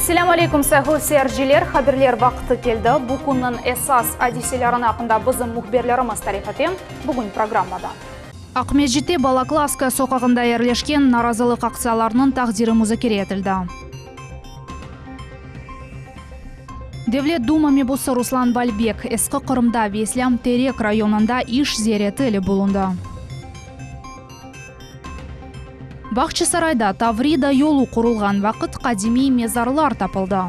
Assalamu alaikum sahur seyirciler, haberler vaqti keldi. Bu kunun esas hadiseleri hakkında bizim muhbirlerimiz tarif ettim. Bugün programmada. Акмежитте Балаклавска sokağında yerleşken narazılık aksiyalarının takdiri müzakere etildi. Devlet Duma mebusi Ruslan Balbek eski Kırım'da ve İslam Terek rayonunda iş ziyareti ile bulundu. Бақчысарайда Таврида yolu құрылған вақыт қадими mezarlar tapıldı.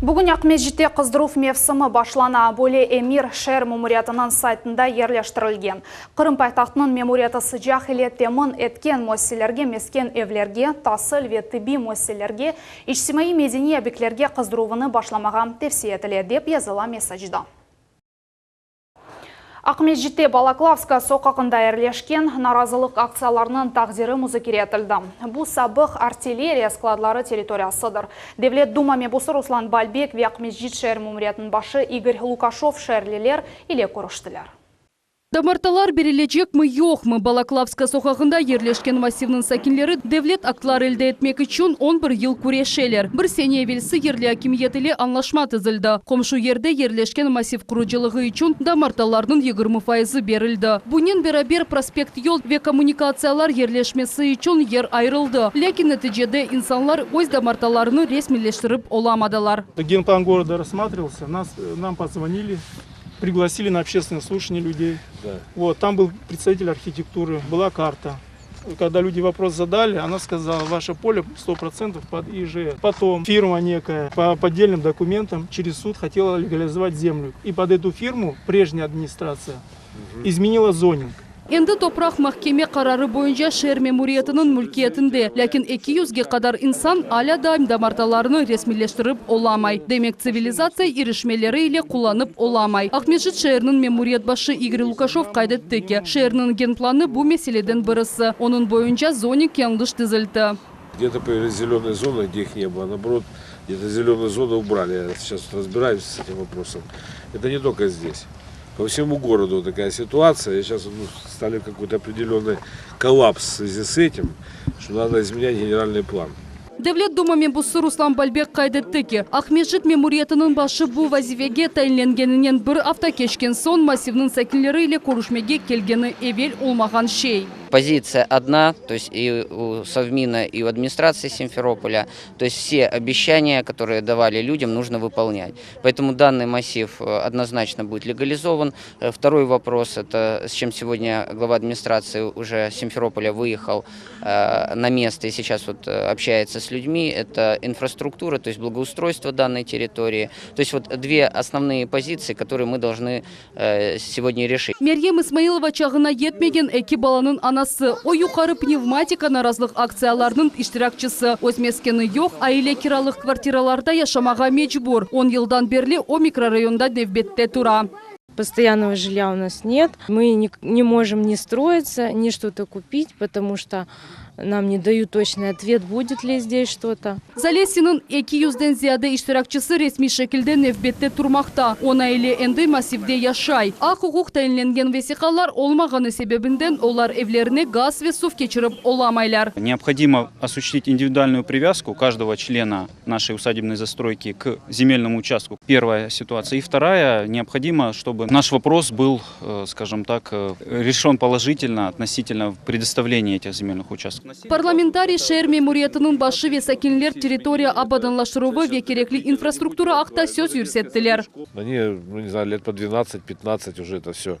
Bugün Akmejit'te kızdıruf mevsimi başlana Bole Emir şehir memuriyatının saytında yerleştirilgen. Kırım paytahtının memuriyatı sıcak ile temin etken müesseselerge, mesken evlerge, tasıl ve tıbbi müesseselerge, içtimai medeni obyektlerge kızdıruvunu başlamağa tavsiye etildi dep yazılan mesajda. Akmejit'te Balaklavska sokağında yerleşken narazılık aksiyalarının takdiri müzakere etildi. Bu sabah artilleriya skladları teritoriyasıdır. Devlet Duma mebusi Ruslan Balbek ve Akmejit şehir memuriyatının başı Igor Lukashov şehirliler ile görüştüler. Damartalar berilecek mi yok mu? Balaklavska sokağında yerleşken massivnin sakinleri devlet aklar elde etmek için 11 yıl kureşeler. Bir sene evvelsi yerli hakimiyet ile anlaşma tüzüldü. Komşu yerde yerleşken massiv kuruculuğu için damartalarının 20% verildi. Bunun beraber prospekt yol ve kommunikatsiyalar yerleşmesi için yer ayrıldı. Lakin neticede insanlar öz damartalarını resmileştirip olamadılar. Генплан города рассматривался, нам позвонили. Пригласили на общественное слушание людей. Да. Вот, там был представитель архитектуры, была карта. Когда люди вопрос задали, она сказала, ваше поле 100% под ИЖС. Потом фирма некая по поддельным документам через суд хотела легализовать землю. И под эту фирму прежняя администрация изменила зонинг. Endi toprak mahkeme kararı boyunca şehir memuriyetinin mülkiyetinde. Lakin 200'ge kadar insan hala daim damartalarını resmileştirip olamay. Demek sivilizasiya erişmeleri ile kullanıp olamay. Akmejit şehrinin memuriyet başı Igor Lukashov kaydetti ki şehrinin genplanı bu meseleden birisi. Onun boyunca zoning yanlış dizildi. Где-то появились зеленые зоны, где их не было. Наоборот, где-то зеленые зоны убрали. Я сейчас разбираюсь с этим вопросом. Это не только здесь. По всему городу такая ситуация. И сейчас стали какой-то определенный коллапс в связи с этим, что надо изменять генеральный план. Devlet Duma mebusi Ruslan Balbek kaydetti ki, Akmejit memuriyetinin başı bu vazifege tayinlengeninden bir hafta geçken son massivnin sakinleri ile görüşmege kelgeni evvel olmagan şey. Позиция одна, то есть и у Совмина, и у администрации Симферополя. То есть все обещания, которые давали людям, нужно выполнять. Поэтому данный массив однозначно будет легализован. Второй вопрос, это с чем сегодня глава администрации уже Симферополя выехал на место и сейчас вот общается с людьми, это инфраструктура, то есть благоустройство данной территории. То есть вот две основные позиции, которые мы должны сегодня решить. Meryem İsmailova çağına yetmegen iki balanın anası, o yukarı pnevmatika narazılık aksiyalarının iştirakçısı. Öz meskeni yok, aile kiralık kvartiralarda yaşamağa mecbur. 10 yıldan beri o mikrorayonda nöbette tura. Постоянного жилья у нас нет. Мы не можем ни строиться, ни что-то купить, потому что нам не дают точный ответ, будет ли здесь что-то. Zalesi'nin 200'den ziyade iştirakçısı resmi şekilde nöbette turmakta. Ona ile endi masifde yaşay. Hukuk tayinlengen vesikalar olmağını sebebinden onlar evlerine gaz ve su geçirip olamaylar. Необходимо осуществить индивидуальную привязку каждого члена нашей усадебной застройки к земельному участку. Первая ситуация. И вторая, необходимо, чтобы наш вопрос был, скажем так, решен положительно относительно предоставления этих земельных участков. Parlamentari şehir memuriyetinin başı ve sakinler teritoriya abadanlaştırığı ve gerekli infrastruktura akta söz yürüttiler. Они, не знаю, лет по 12-15 уже это все.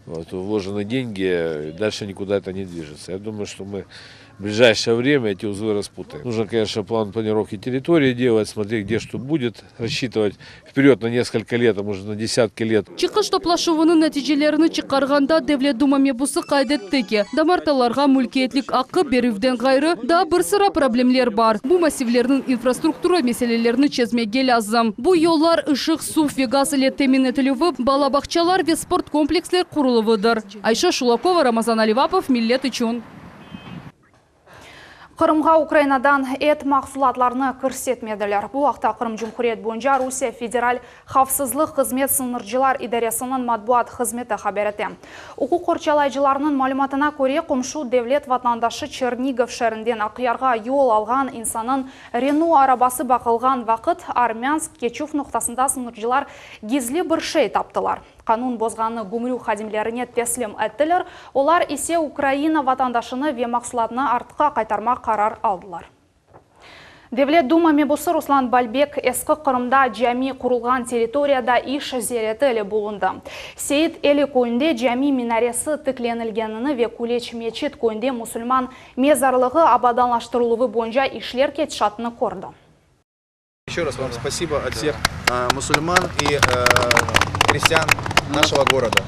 Вот, вложены деньги, дальше никуда это не движется. Я думаю, что мы в ближайшее время эти узлы распутаем. Нужно, конечно, план планировки территории делать, смотреть, где что будет, рассчитывать вперед на несколько лет, а может на десятки лет. Çıkış toplaşıvının neticelerini çıkarganda Devlet Duma mebusi kaydetti ki, damartalarga mülkiyetlik hakkı berivden gayrı da bir sıra problemler var. Bu masivlerinin infrastruktura meselelerini çözmege lazım. Bu yollar ışık, su ve gaz ile temin edilivi, balabakçalar ve sport kompleksler kuruluvudur. Ayşe Şulakova, Ramazan Alivapov, Millet için. Қырымға Украинадан эт мақсулатларны көрсетмеділер. Бұл вақытта Қырым Жұмхурiyet бойынша Русия федераль қавсызлық қызмет сыныржылар идаресінің матбуат қызметі хабареті. Оқу қорчалайжыларының малыматына көре Құмшу девлет ватандашы Чернигов шәрінден ақиярға yol алған инсанын Рену арабасы бақылған вақыт Армянск Кечув нұқтасында сыныржылар гизли бір шей таптылар. Қанун бозғаны гумрю хадимлеріне теслим әттілер, олар исе Украина ватандашыны ве мақсулатны артқа қайтарма қарар алдылар. Девлет Дума мебусы Руслан Бальбек ескі Қырымда жами құрылған территорияда иш зереті әлі болынды. Сейт әлі көйінде жами минаресі тікленілгеніні ве кулеч мечет көйінде мұсылман мезарлығы абаданлаштырылуы бойынша ишлер кетшатыны көрді. Еще раз вам спасибо от всех мусульман и христиан нашего города.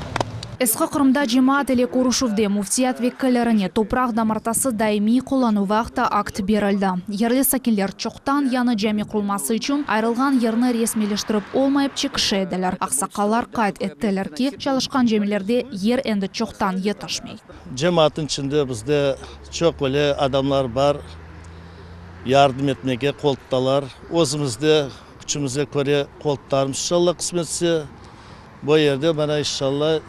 Ескі Қырымда жемаат әлі көрушувде муфтият веккілеріне топрақ дамартасы даими қолану вақта акт берілді. Ерлі сакелер чоқтан яны жами құрылмасы үшін айрылған ерні ресмелештіріп олмайып чекіші еділер. Ақсақалар қайт еттілер ки, çalışқан жемелерде ер әнді чоқтан етішмей. Жемаатын ішінде бізде çok öyle adamlar бар, yardım etmeye koltuqtalar. Özümüzde küçümüze göre koltuqlarımız inşallah kısmetse bu yerde bana inşallah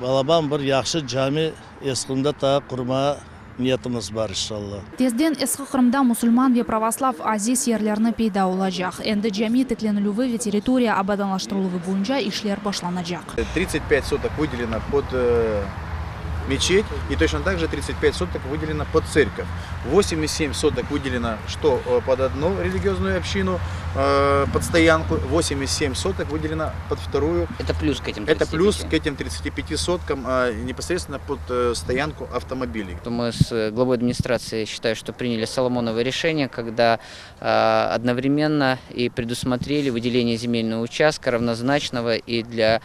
balaban bir yaxşı cami eskinde ta kurma niyetimiz var inşallah. Тезден ескі Қырымда мұсылман ве православ азиз ерлерні пейда олажақ. Энді жами тікленілуі ве территория абаданлаштырылуы бойынша ишлер башланажақ. 35 соток выделено под мечеть и точно так же 35 соток выделено под церковь. 87 соток выделено что под одну религиозную общину, под стоянку, 87 соток выделено под вторую. Это плюс к этим 35. Это плюс к этим 35 соткам непосредственно под стоянку автомобилей. Мы с главой администрации считаю, что приняли соломоновое решение, когда одновременно и предусмотрели выделение земельного участка равнозначного и для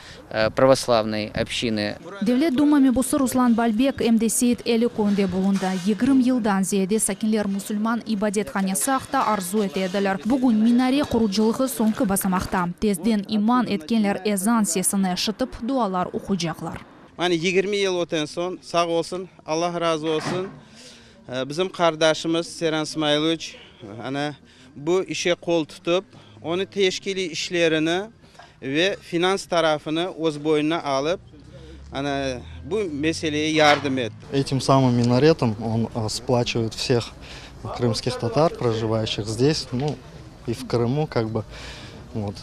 православной общины. Девлет Дума мебусы Руслан Бальбек МДСейт әлі көнде болында. 20 жылдан зейде сакинлер мұсылман ибадетханесі ақта арзу етеділер. Бүгін минаре құруджилығы соңғы басамақта. Тезден иман еткенлер ezan sesini шытып дуалар оқуджақлар. Hani 20 yıl öten son sağ olsun, Allah razı olsun. Bizim kardeşimiz Seren İsmailoviç bu işe kol tutup onu teşkili işlerini ve finans tarafını öz boynuna alıp bu meseleye yardım etti. Этим самым минаретом он сплачивает всех крымских татар, проживающих здесь, ну и в Крыму, как бы. Вот.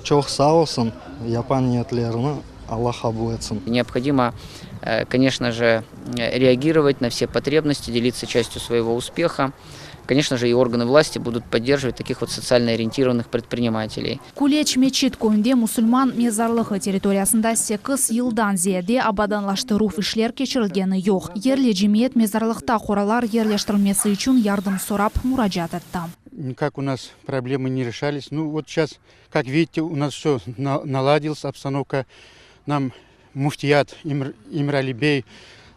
Çok sağ olsun, yapan niyetlerini Allah kabul etsin. Необходимо, конечно же, реагировать на все потребности, делиться частью своего успеха. Конечно же, и органы власти будут поддерживать таких вот социально ориентированных предпринимателей. Кулеч мечет көйінде мұсылман мезарлығы территориясында 8 жылдан зияде абаданлаштыру ишлер кечірілгені жоқ. Ерлі жемиет мезарлықта қоралар ерлештірілмесі үшін ярдым сорап мураджат етті. Никак у нас проблемы не решались. Ну вот сейчас, как видите, у нас все наладилась обстановка. Нам муфтият Имрали Бей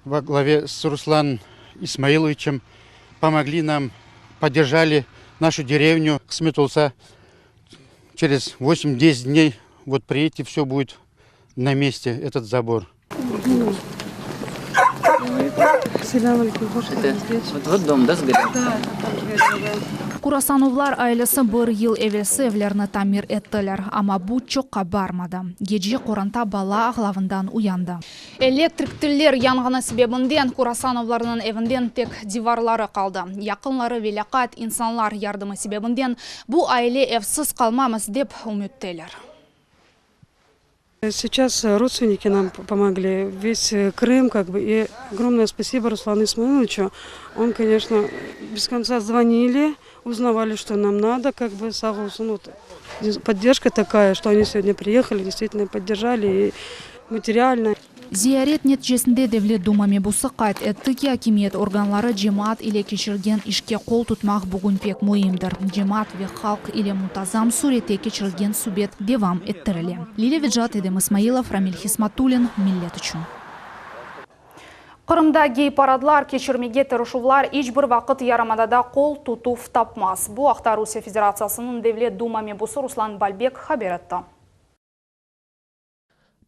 во главе с Русланом Исмаиловичем помогли нам, поддержали нашу деревню Ксметулса. Через 8-10 дней вот приедете, все будет на месте, этот забор. Вот дом, да, сгорел? Курасановлар айлысы бір ел евесі евлерні тамир еттілер, ама бұл чоққа бармады. Геджи қоранта бала ағлавындан уянды. Электриктілер янғаны себебінден Курасановларының евінден тек диварлары қалды. Яқынлары велақат инсанлар ярдымы себебінден бұл айле евсіз қалмамыз деп үміттелер. Сейчас родственники нам помогли, весь Крым, и огромное спасибо Руслану Исмаиловичу. Он, конечно, без конца звонили, узнавали, что нам надо, поддержка такая, что они сегодня приехали, действительно поддержали и материально. Зиярет нәтижесінде Девлет Дума мебусы қайт етті ки акимиет органлары жемаат или кешірген ішке қол тұтмақ бүгін пек мойымдыр. Жемаат ве халк или мутазам сурете кешірген субет девам еттірілі. Лилия Виджат, Эдем Исмаилов, Рамиль Хисматуллин, Миллет үшін. Қырымда гей-парадлар, кешірмеге тырышулар ешбір вақыт ярамадада қол тұтуф тапмас. Бұл ақта Русия Федерациясының Девлет Дума мебусы Руслан Бальбек хабер етті.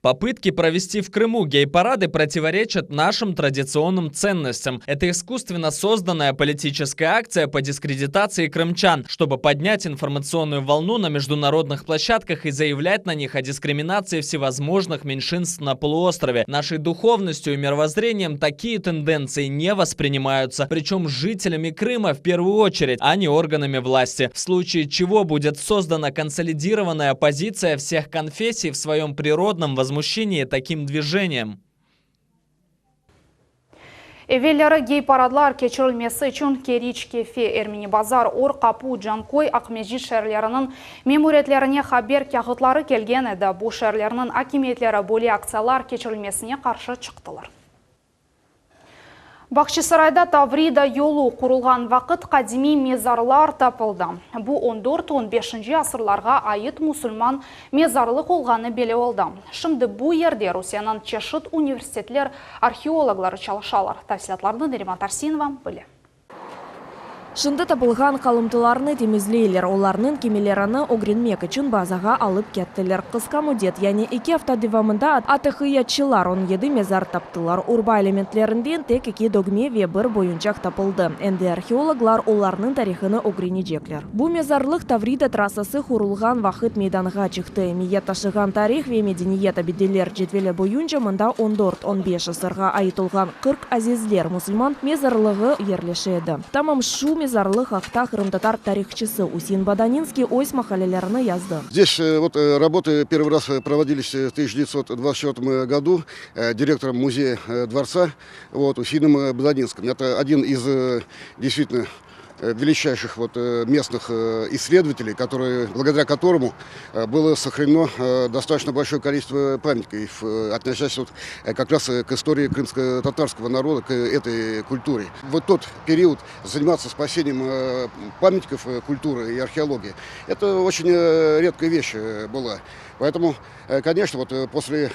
Попытки провести в Крыму гей-парады противоречат нашим традиционным ценностям. Это искусственно созданная политическая акция по дискредитации крымчан, чтобы поднять информационную волну на международных площадках и заявлять на них о дискриминации всевозможных меньшинств на полуострове. Нашей духовностью и мировоззрением такие тенденции не воспринимаются, причем жителями Крыма в первую очередь, а не органами власти. В случае чего будет создана консолидированная позиция всех конфессий в своем природном возмущении таким движением. Эвеллері гей-парадлар кечірілмесі үшін Керич, Кефе, Эрмини Базар, Ор, Қапу, Джанкой, Ақмежит шәрлерінің мемориетлеріне хабер кяғытлары келген еді. Бұл шәрлерінің акиметлері бөлі акциялар кечірілмесіне қаршы шықтылар. Бақшысарайда Таврида yolu құрылған вақыт қадими мезарлар тапылды. Бұл 14-15 асырларға айыт мұсылман мезарлық олғаны беле олды. Шымды бұл ерде Русияның чешіт университетлер археологлары чалышалар. Тәфсилатларны Нериман Тарсинова біле. Шынды табылған қалымтыларны темізлейлер, оларның кемелеріні огренмек үшін базаға алып кеттілер. Қысқа мұдет, яны 2 апта девамында атықиятчылар 17 мезар таптылар. Урба элементлерінден тек 2 догме ве бір бойынчақ тапылды. Энді археологлар оларның тарихыны огренежеклер. Бұл мезарлық Таврида трассасы құрылған вақыт мейданға чықты. Миет ташыған тарих ве медениет абиделер жетвелі бойынча мұнда 14-15 асырға айытылған 40 азизлер мұсылман мезарлығы ерлешеді. Тамам шу мезарлық ақта хрымтатар тарихчысы Усин Баданинский ось махалелерны язды. Здесь вот работы первый раз проводились в 1924 году директором музея дворца Усином Баданинским. Это один из действительно величайших местных исследователей, благодаря которому было сохранено достаточно большое количество памятников, относящихся как раз к истории крымско-татарского народа, к этой культуре. Вот тот период заниматься спасением памятников культуры и археологии, это очень редкая вещь была. Поэтому, конечно, после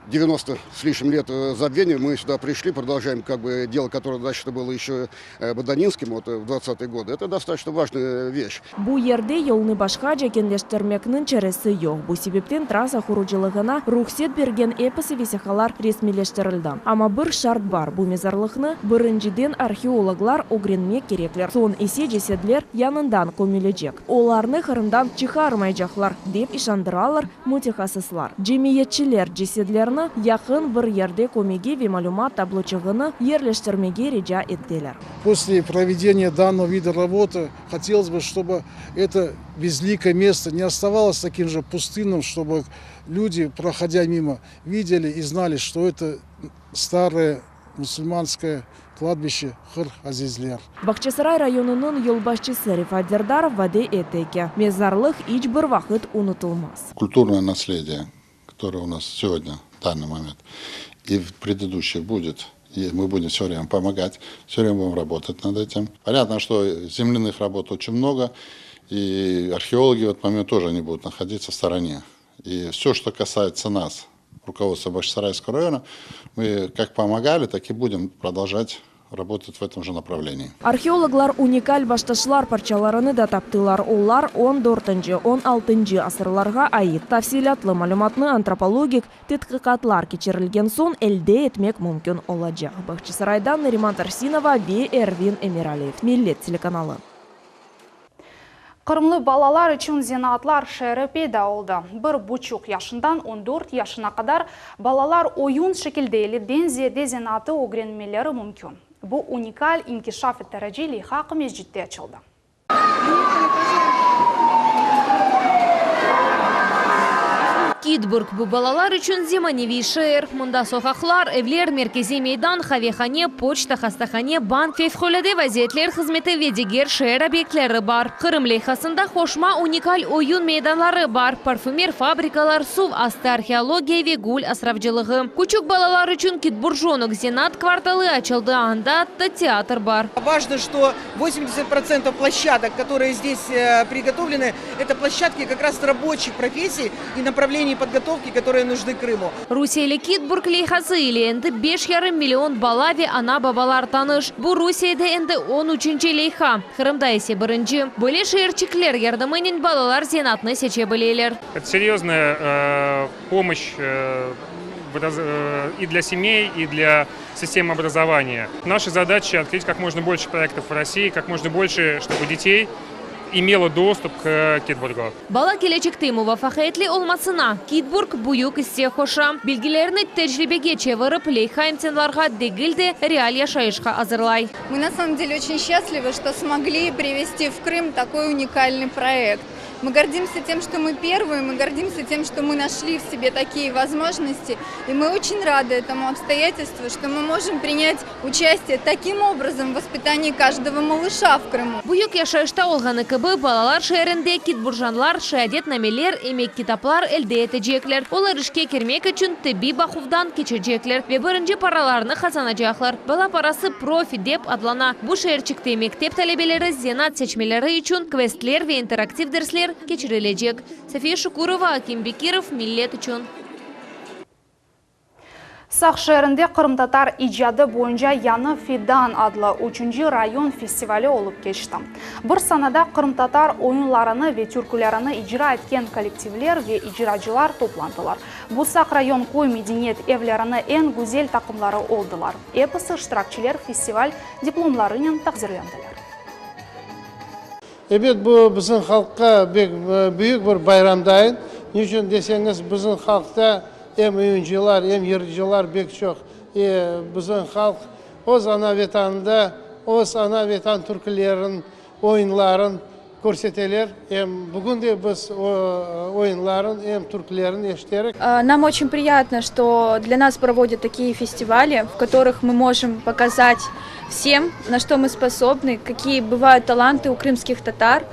90 с лишним лет забвения мы сюда пришли, продолжаем дело, которое начато было еще Баданинским в 20-е годы. Это достаточно важная вещь. Бу ерде yolны башка жекенлештермекнин чересі yok. Бу себептен трасса хуручылығына рухсет берген эпосы весехалар ресмилештерілді. Ама бір шарт бар. Бу мезарлықны біріншіден археологлар огренмек кереклер. Сон есе жеседлер янындан көмележек. Оларны хырымдан чыхармайжақлар деп ишандыралар мутехасыслар. Жемиетчилер жеседлерні яқын бір ерде көмеге ве малюмат таблочығыны ерлештермеге режа еттелер. После проведения данного вида работы хотелось бы, чтобы это безликое место не оставалось таким же пустынным, чтобы люди, проходя мимо, видели и знали, что это старое мусульманское кладбище Хыр-Азизлер. Бақчасарай районының yolбашчысы Рифат Дердаров ваде этеке. Мезарлық ич бір вақыт унутылмас. Культурное наследие, которое у нас сегодня, в данный момент, и в предыдущих будет, и мы будем все время помогать, все время будем работать над этим. Понятно, что земляных работ очень много, и археологи в этот момент тоже не будут находиться в стороне. И все, что касается нас, руководства Бахчисарайского района, мы как помогали, так и будем продолжать работать в этом же направлении. Археологлар уникаль башташлар парчаларыны да таптылар. Олар 14-16 асырларға айыт. Тафсилатлы малюматны антропологик тетқиқатлар кечерілген сон әлде етмек мүмкін оладжақ. Бахчисарайдан Нериман Тарсинова, Эрвин Эмиралиев. Миллет телеканалы. Қырымлы балалар үшін зенатлар шәрі пейда олды. 1,5 яшындан 14 яшына қадар балалар ойын шекілдейлі дензеде зенаты огренмелері мүмкін. Бұл уникаль инкишаф еттережелі хақы мезжитте açıldı. Китбург bu балалар үшін земаневи шер. Мұнда соқақлар, evler, меркези мейдан, хавехане, почта, хастахане, банк, фейфхоледе вазиетлер қызметі ведегер шер объектлері бар. Қырым лейхасында хошма уникаль ойын мейданлары бар. Парфюмер фабрикалар, сув асты археология ве гуль асравчылығы. Күчік балалар үшін Китбуржонок Зенат кварталы açıldı. Анда театр бар. Важно, что 80% площадок, которые здесь приготовлены, это площадки как раз рабочих профессий и направлений обучения и подготовки, которые нужны Крыму. Русия Китбург лейхасы или энди 5,5 миллион балави ана бабалар таныш. Бу Русияда энди 13 лейха. Крымда есе бірінші. Бөле шерчиклер ярдымынен балалар зенатны сече білелер. Это серьезная помощь и для семей, и для системы образования. Наша задача открыть как можно больше проектов в России, как можно больше, чтобы детей имело доступ к Китбургу. Бала келечекте мувафахетли олмасына. Китбург буюк исте хоша. Билгилерни тәҗрибеге чевырып лейхаймценларга дегилде реаль яшайышка азырлай. Мы на самом деле очень счастливы, что смогли привести в Крым такой уникальный проект. Мы гордимся тем, что мы первые, мы гордимся тем, что мы нашли в себе такие возможности. И мы очень рады этому обстоятельству, что мы можем принять участие таким образом в воспитании каждого малыша в Крыму. Буюк яшайышта олганы кыбы балалар шәрінде китбуржанлар шәдет намелер эмек китаплар элде этежеклер. Олар ішке кермек үшін тибби бахувдан кечежеклер. Ве бірінші параларны хазанажаклар. Бала парасы профи деп адлана. Бу шәрчікте мектеп талебелері зенат сечмелері үшін квестлер ве интерактив дерслер кечірілежек. София Шукурова, Аким Бекиров, Миллет үшін. Сақ шәрінде Қырым-татар ижады бойынша Яны Фидан адлы 3-ші район фестивалі олып кешті. Бір санада Қырым-татар ойынларыны ве түркілеріні ижра еткен коллективлер ве ижрачылар топландылар. Бұл сақ район қой медениет евлеріні ең гүзел тақымлары олдылар. Эпосы штиракчилер фестиваль дипломларының тақзірленділер. Эбет бұл біздің халыққа бүйік бір байрамдайын. Не үшін десеңіз, біздің халықта Эм үйінжелар, эм ержелар бек жоқ. Біздің халық оз ана ветанында, оз ана ветан түркілерін, ойынларын көрсетелер. Бүгінде біз ойынларын, түркілерін ештерік. Нам очень приятно, что для нас проводят такие фестивали, в которых мы можем показать всем, на что мы способны, какие бывают таланты у крымских татар.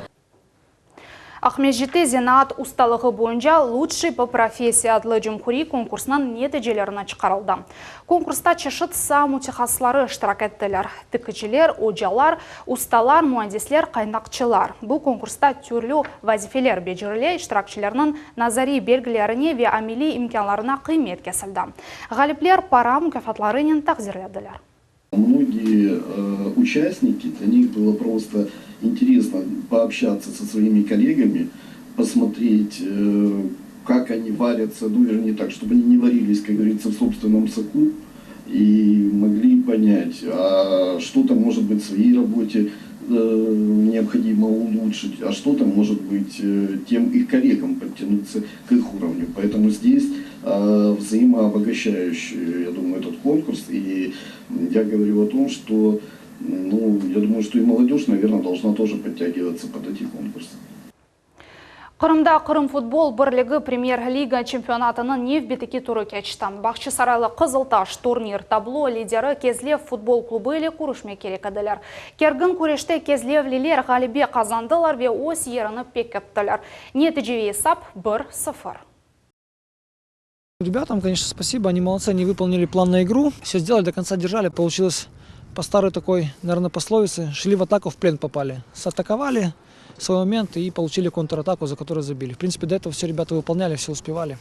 Ахмеджите зенат усталығы бойынша лучший по профессии адлы жымхури конкурсынан нәтижелеріне чықарылды. Конкурста чешет сам мутехаслары штирак еттілер. Тікічілер, оджалар, усталар, муандислер, қайнақчылар. Бұл конкурста түрлі вазифелер бежірле штиракчыларының назари белгілеріне ве амили имканларына қимет кесілді. Ғалиплер пара мукафатларының тақзирледілер. Многие участники, для них было просто интересно пообщаться со своими коллегами, посмотреть, как они варятся, ну вернее так, чтобы они не варились, как говорится, в собственном соку, и могли понять, а что-то может быть в своей работе необходимо улучшить, а что-то может быть тем их коллегам подтянуться к их уровню. Поэтому здесь взаимообогащающий, я думаю, этот конкурс. И я говорю о том, что, я думаю, что и молодежь, наверное, должна тоже подтягиваться под эти конкурсы. Қырымда Қырым футбол бірлігі премьер-лига чемпионатының невбетекі туры кечті. Бақшы сарайлы Қызылташ турнир табло лидері Кезлев футбол клубы елі көрішме керек әділер. Кергін көрешті Кезлевлілер ғалибе қазандылар ве ос еріні пек кәптілер. Нәтижеге сап 1-0. Ребятам, конечно, спасибо, они молодцы, они выполнили план на игру, все сделали, до конца держали, получилось по старой такой, наверное, пословице, шли в атаку, в плен попали. Сатаковали свой момент и получили контратаку, за которую забили. В принципе, до этого все ребята выполняли, все успевали.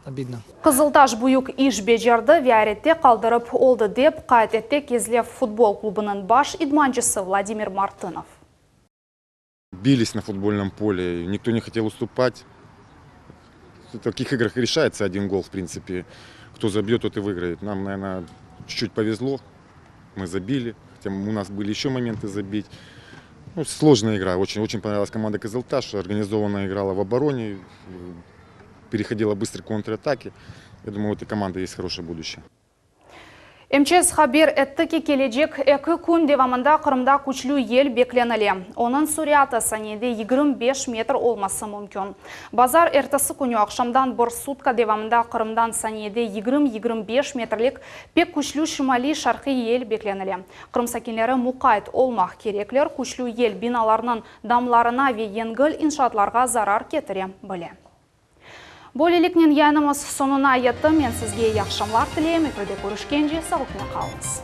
Обидно. Қызылташ буюк иш бежерді вяретте қалдырып олды деп қайтетте Кезлев футбол клубының баш идманчысы Владимир Мартынов. Бились на футбольном поле, никто не хотел уступать. В таких играх решается один гол, в принципе. Кто забьет, тот и выиграет. Нам, наверное, чуть-чуть повезло. Мы забили, хотя у нас были еще моменты забить. Сложная игра. Очень понравилась команда Кызылташ. Организованно играла в обороне, переходила быстро к контратаке. Я думаю, у этой команды есть хорошее будущее. МЧС хабер етті ке кележек әкі күн девамында Қырымда күчлі ел бекленілі. Оның сурияты санеде 25 метр олмасы мүмкін. Базар әртісі күні ақшамдан бір сутка девамында Қырымдан санеде 20-25 метрлік пек күчлі шымали шарқи ел бекленілі. Қырым сакенлері мұқайт олмақ кереклер күчлі ел биналарының дамларына ве енгіл иншатларға зарар кетіре біле. Болелікнен янымыз сонына етті, мен сізге яқшамлар тілеймін, көрде көрішкенже сауытына қалыңыз.